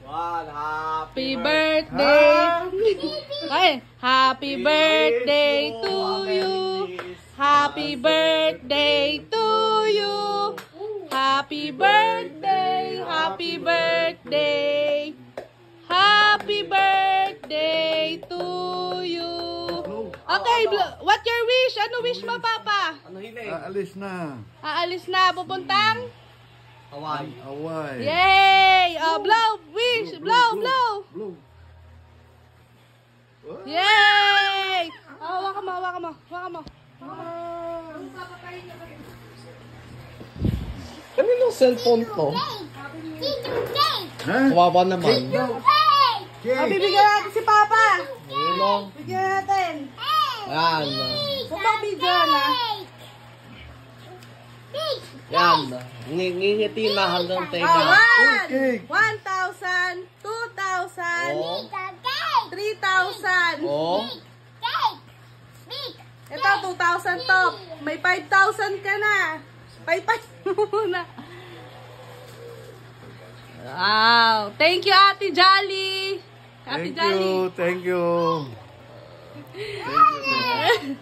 One, Happy birthday. Ay, happy birthday to you. Happy birthday to you. Happy birthday, happy birthday. Happy birthday to you. Okay, what your wish? Ano wish mo, Papa? Ano hiling? Aalis na. Aalis na, pupuntang? Hawaii. Hawaii. Yay! Blow, wish, blow, blow. Blow. Yay! Hawakan mo, hawakan mo, hawakan mo. Kaninong cellphone to? Ha? Kawawa naman. Bibigyan natin si Papa. Ano? Bigyan natin. Yan. Kung bang bigyan na. Yan. Ngingiti na hanggang tega. 1,000, 2,000, Oh. 3,000. Oh. Ito, 2,000 to. May 5,000 ka na. 5,000 muna. Wow. Thank you, Ate Jolly. Ate Thank you. Thank you. Thank you.